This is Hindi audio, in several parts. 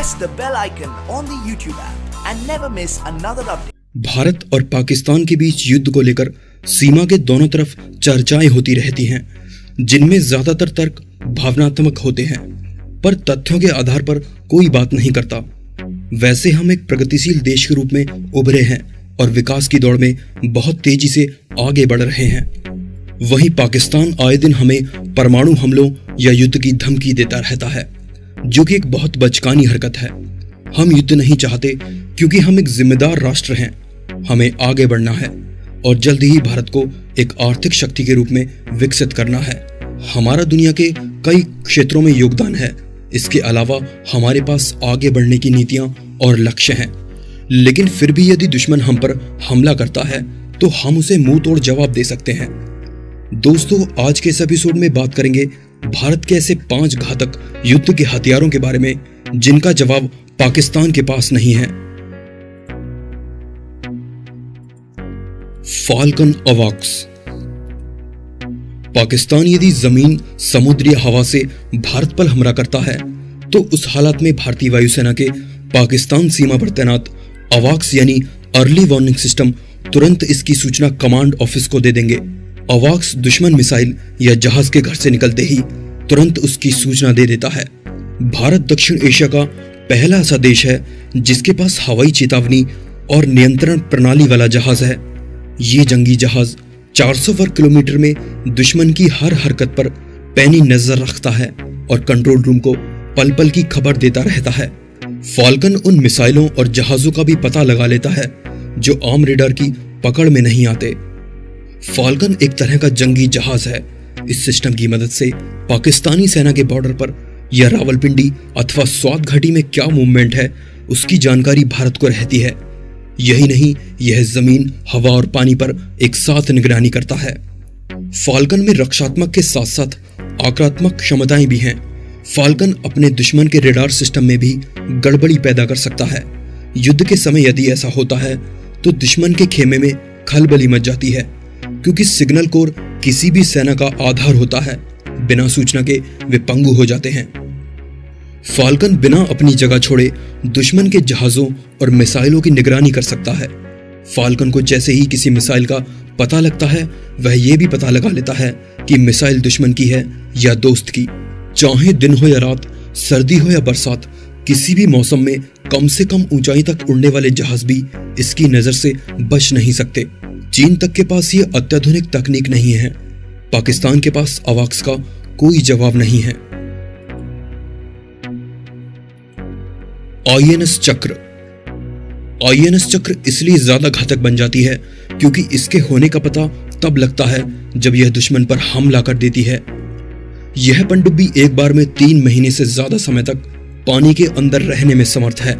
press the bell icon on the YouTube app and never miss another update. Bharat और पाकिस्तान के बीच युद्ध को लेकर सीमा के दोनों तरफ चर्चाएं होती रहती हैं, जिनमें ज्यादातर तर्क भावनात्मक होते हैं, पर तथ्यों के आधार पर कोई बात नहीं करता। वैसे हम एक प्रगतिशील देश के रूप में उभरे हैं और विकास की दौड़ में बहुत तेजी से आगे बढ़ रहे हैं। वहीं पाकिस्तान आए दिन हमें परमाणु हमलों या युद्ध की धमकी देता रहता है, जो कि एक बहुत बचकानी हरकत है। हम युद्ध नहीं चाहते क्योंकि हम एक जिम्मेदार राष्ट्र हैं। हमें आगे बढ़ना है और जल्द ही भारत को एक आर्थिक शक्ति के रूप में विकसित करना है। हमारा दुनिया के कई क्षेत्रों में योगदान है। इसके अलावा हमारे पास आगे बढ़ने की नीतियां और लक्ष्य हैं। लेकिन फिर भी यदि दुश्मन हम पर हमला करता है तो हम उसे मुंह तोड़ जवाब दे सकते हैं। दोस्तों, आज के इस एपिसोड में बात करेंगे भारत के ऐसे 5 घातक युद्ध के हथियारों के बारे में जिनका जवाब पाकिस्तान के पास नहीं है। फाल्कन अवॉक्स। पाकिस्तान यदि जमीन, समुद्र या हवा से भारत पर हमला करता है तो उस हालत में भारतीय वायुसेना के पाकिस्तान सीमा पर तैनात अवॉक्स यानी अर्ली वार्निंग सिस्टम तुरंत इसकी सूचना कमांड ऑफिस को दे देंगे। अवॉक्स दुश्मन मिसाइल या जहाज के घर से निकलते ही तुरंत उसकी सूचना दे देता है। भारत दक्षिण एशिया का पहला ऐसा देश है जिसके पास हवाई चेतावनी और नियंत्रण प्रणाली वाला जहाज है। ये जंगी जहाज 400 वर्ग किलोमीटर में दुश्मन की हर हरकत पर पैनी नजर रखता है और कंट्रोल रूम को पल पल की खबर देता रहता है। फाल्कन उन मिसाइलों और जहाजों का भी पता लगा लेता है जो आम रेडार की पकड़ में नहीं आते। फाल्कन एक तरह का जंगी जहाज है। इस सिस्टम की मदद से पाकिस्तानी सेना के बॉर्डर पर या रावलपिंडी अथवा स्वात घाटी में क्या मूवमेंट है उसकी जानकारी भारत को रहती है। यही नहीं, यह जमीन, हवा और पानी पर एक साथ निगरानी करता है। फाल्कन में रक्षात्मक के साथ साथ आक्रामक क्षमताएं भी हैं। फाल्कन अपने दुश्मन के रेडार सिस्टम में भी गड़बड़ी पैदा कर सकता है। युद्ध के समय यदि ऐसा होता है तो दुश्मन के खेमे में खलबली मच जाती है, क्योंकि सिग्नल कोर किसी भी सेना का आधार होता है। बिना सूचना के वे पंगु हो जाते हैं। फाल्कन बिना अपनी जगह छोड़े दुश्मन के जहाजों और मिसाइलों की निगरानी कर सकता है। फाल्कन को जैसे ही किसी मिसाइल का पता लगता है, वह यह भी पता लगा लेता है कि मिसाइल दुश्मन की है या दोस्त की। चाहे दिन हो या रात, सर्दी हो या बरसात, किसी भी मौसम में कम से कम ऊंचाई तक उड़ने वाले जहाज भी इसकी नजर से बच नहीं सकते। चीन तक के पास ये अत्याधुनिक तकनीक नहीं है। पाकिस्तान के पास अवॉक्स का कोई जवाब नहीं है। आईएनएस चक्र। आईएनएस चक्र इसलिए ज्यादा घातक बन जाती है क्योंकि इसके होने का पता तब लगता है जब यह दुश्मन पर हमला कर देती है। यह पनडुब्बी एक बार में 3 महीने से ज्यादा समय तक पानी के अंदर रहने में समर्थ है।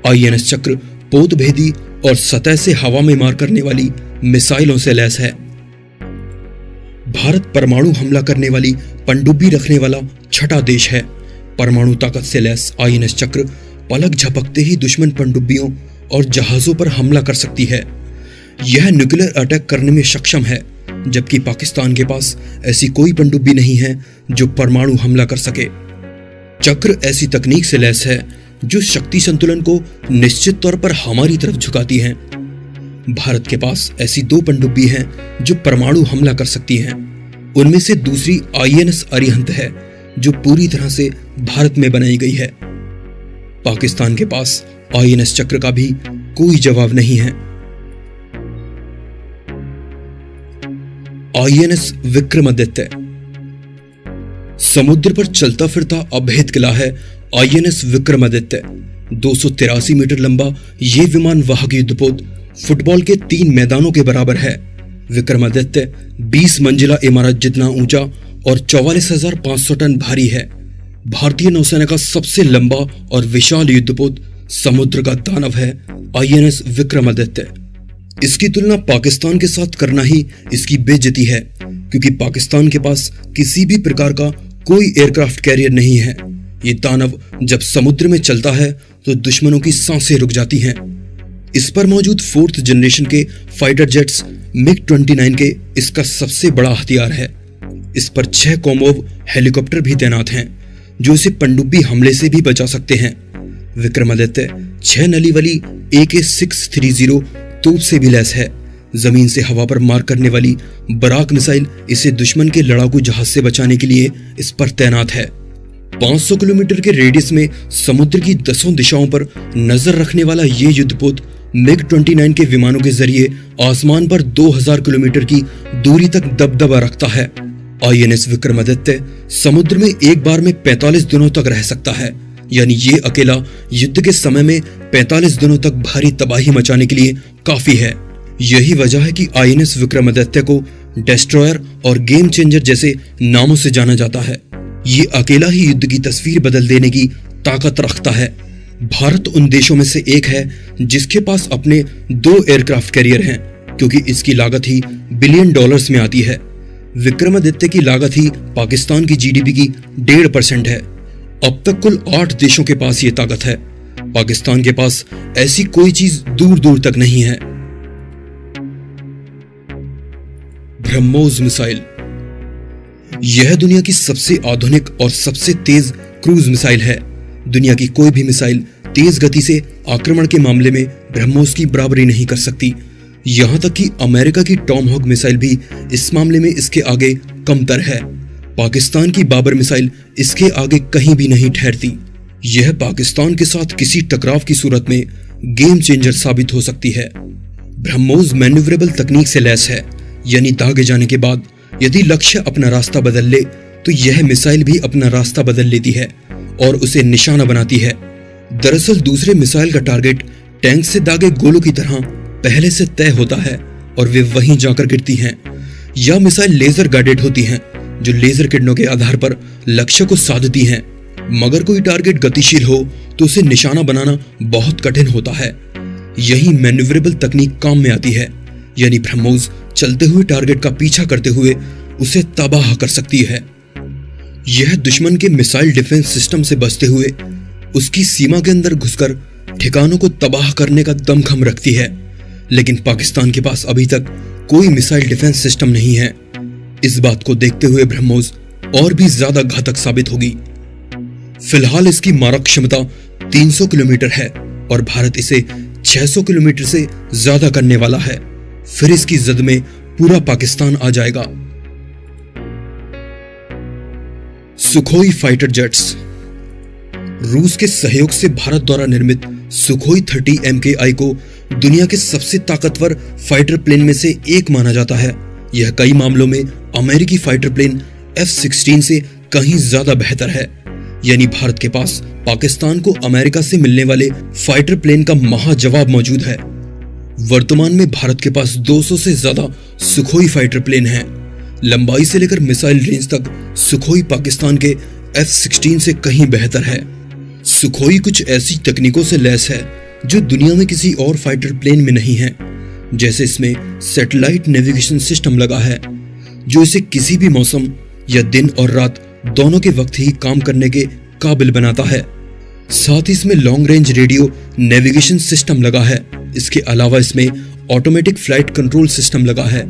आईएनएस चक्र पोतभेदी और सतह से हवा में मार करने वाली मिसाइलों से लैस है। भारत परमाणु हमला करने वाली पनडुब्बी रखने वाला छठा देश है। परमाणु ताकत से लैस आईएनएस चक्र पलक झपकते ही दुश्मन पनडुब्बियों और जहाजों पर हमला कर सकती है। यह न्यूक्लियर अटैक करने में सक्षम है, जबकि पाकिस्तान के पास ऐसी कोई पनडुब्बी नहीं है जो परमाणु हमला कर सके। चक्र ऐसी तकनीक से लैस है जो शक्ति संतुलन को निश्चित तौर पर हमारी तरफ झुकाती हैं। भारत के पास ऐसी 2 पनडुब्बी हैं जो परमाणु हमला कर सकती हैं। उनमें से दूसरी आईएनएस अरिहंत है जो पूरी तरह से भारत में बनाई गई है। पाकिस्तान के पास आईएनएस चक्र का भी कोई जवाब नहीं है। आईएनएस विक्रमादित्य। समुद्र पर चलता फिरता अभेद किला है आईएनएस विक्रमादित्य। 283 मीटर लंबा ये विमान वाहक युद्धपोत फुटबॉल के 3 मैदानों के बराबर है। विक्रमादित्य 20 मंजिला इमारत जितना ऊंचा और 44,500 टन भारी है। भारतीय नौसेना का सबसे लंबा और विशाल युद्धपोत समुद्र का दानव है आईएनएस विक्रमादित्य। इसकी तुलना पाकिस्तान के साथ करना ही इसकी बेइज्जती है, क्योंकि पाकिस्तान के पास किसी भी प्रकार का कोई एयरक्राफ्ट कैरियर नहीं है। ये दानव जब समुद्र में चलता है तो दुश्मनों की सांसें रुक जाती हैं। इस पर मौजूद 4th जनरेशन के फाइटर जेट्स MiG-29 के इसका सबसे बड़ा हथियार है। इस पर 6 कॉमोव हेलीकॉप्टर भी तैनात हैं जो इसे पनडुब्बी हमले से भी बचा सकते हैं। विक्रमादित्य 6 नली वाली AK-630 तोप से भी लैस है। जमीन से हवा पर मार करने वाली बराक मिसाइल इसे दुश्मन के लड़ाकू जहाज से बचाने के लिए इस पर तैनात है। 500 किलोमीटर के रेडियस में समुद्र की 10 दिशाओं पर नजर रखने वाला ये युद्धपोत MiG-29 के विमानों के जरिए आसमान पर 2000 किलोमीटर की दूरी तक दबदबा रखता है। INS विक्रमादित्य समुद्र में एक बार में 45 दिनों तक रह सकता है, यानी ये अकेला युद्ध के समय में 45 दिनों तक भारी तबाही मचाने के लिए काफी है। यही वजह है कि INS विक्रमादित्य को डेस्ट्रॉयर और गेम चेंजर जैसे नामों से जाना जाता है। ये अकेला ही युद्ध की तस्वीर बदल देने की ताकत रखता है। भारत उन देशों में से एक है जिसके पास अपने 2 एयरक्राफ्ट कैरियर हैं, क्योंकि इसकी लागत ही $बिलियन में आती है। विक्रमादित्य की लागत ही पाकिस्तान की GDP की 1.5% है। अब तक कुल 8 देशों के पास ये ताकत है। पाकिस्तान के पास ऐसी कोई चीज दूर दूर तक नहीं है। ब्रह्मोस मिसाइल यह दुनिया की सबसे आधुनिक और सबसे तेज क्रूज मिसाइल है। दुनिया की कोई भी मिसाइल तेज गति से आक्रमण के मामले में ब्रह्मोस की बराबरी नहीं कर सकती। यहां तक कि अमेरिका की टॉमहॉक मिसाइल भी इस मामले में इसके आगे कमतर है। पाकिस्तान की बाबर मिसाइल इसके आगे कहीं भी नहीं ठहरती। यह पाकिस्तान के साथ किसी टकराव की सूरत में गेम चेंजर साबित हो सकती है। ब्रह्मोस मैन्यूवरेबल तकनीक से लैस है, यानी दागे जाने के बाद यदि लक्ष्य अपना रास्ता बदल ले तो यह मिसाइल भी अपना रास्ता बदल लेती है और उसे निशाना बनाती है। दरअसल दूसरे मिसाइल का टारगेट टैंक से दागे गोलों की तरह पहले से तय होता है और वे वहीं जाकर गिरती हैं। यह मिसाइल लेजर गाइडेड होती हैं, जो लेजर किरणों के आधार पर लक्ष्य को साधती हैं। मगर कोई टारगेट गतिशील हो तो उसे निशाना बनाना बहुत कठिन होता है। यही मैन्यूवरेबल तकनीक काम में आती है, यानी ब्रह्मोस चलते हुए टारगेट का पीछा करते हुए उसे तबाह कर सकती है। यह दुश्मन के मिसाइल डिफेंस सिस्टम से बचते हुए उसकी सीमा के अंदर घुसकर ठिकानों को तबाह करने का दमखम रखती है। लेकिन पाकिस्तान के पास अभी तक कोई मिसाइल डिफेंस सिस्टम नहीं है। इस बात को देखते हुए ब्रह्मोस और भी ज्यादा घातक साबित होगी। फिलहाल इसकी मारक क्षमता 300 किलोमीटर है और भारत इसे 600 किलोमीटर से ज्यादा करने वाला है। फिर इसकी जद में पूरा पाकिस्तान आ जाएगा। सुखोई फाइटर जेट्स रूस के सहयोग से भारत द्वारा निर्मित सुखोई 30 MKI को दुनिया के सबसे ताकतवर फाइटर प्लेन में से एक माना जाता है। यह कई मामलों में अमेरिकी फाइटर प्लेन F-16 से कहीं ज्यादा बेहतर है। यानी भारत के पास पाकिस्तान को अमेरिका से मिलने वाले फाइटर प्लेन का महाजवाब मौजूद है। वर्तमान में भारत के पास 200 से ज्यादा सुखोई फाइटर प्लेन हैं। लंबाई से लेकर मिसाइल रेंज तक सुखोई पाकिस्तान के F-16 से कहीं बेहतर है। सुखोई कुछ ऐसी तकनीकों से लैस है जो दुनिया में किसी और फाइटर प्लेन में नहीं है। जैसे इसमें सैटेलाइट नेविगेशन सिस्टम लगा है, जो इसे किसी भी मौसम या दिन और रात दोनों के वक्त ही काम करने के काबिल बनाता है। साथ ही इसमें long range radio navigation system लगा है। इसके अलावा इसमें ऑटोमेटिक फ्लाइट कंट्रोल सिस्टम लगा है।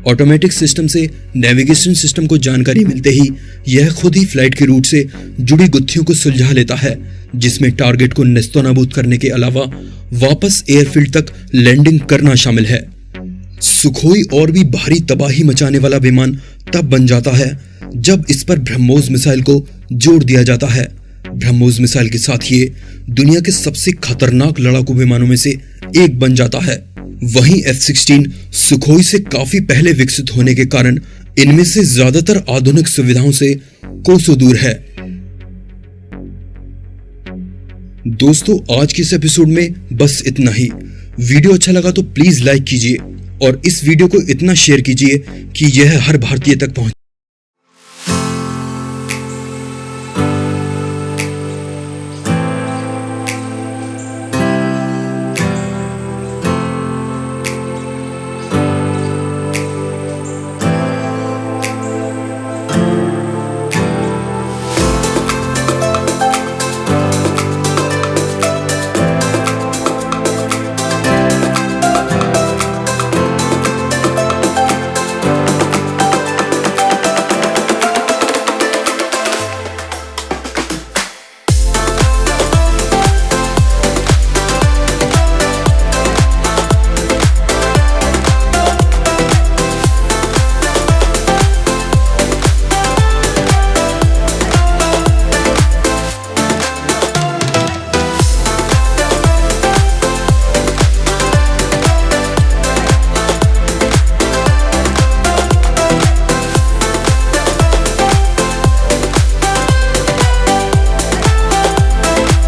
ऑटोमेटिक सिस्टम से नेविगेशन सिस्टम को जानकारी मिलते ही यह खुद ही फ्लाइट के रूट से जुड़ी गुत्थियों को सुलझा लेता है, जिसमें टारगेट को नेस्तनाबूद करने के अलावा वापस एयरफील्ड तक लैंडिंग करना शामिल है। सुखोई और भी भारी तबाही मचाने वाला विमान तब बन जाता है जब इस पर ब्रह्मोस मिसाइल को जोड़ दिया जाता है। ब्रह्मोस मिसाइल के साथ ये दुनिया के सबसे खतरनाक लड़ाकू विमानों में से एक बन जाता है। वहीं F-16 सुखोई से काफी पहले विकसित होने के कारण इनमें से ज्यादातर आधुनिक सुविधाओं से कोसों दूर है। दोस्तों, आज के इस एपिसोड में बस इतना ही। वीडियो अच्छा लगा तो प्लीज लाइक कीजिए और इस वीडियो को इतना शेयर कीजिए कि यह हर भारतीय तक पहुंचे।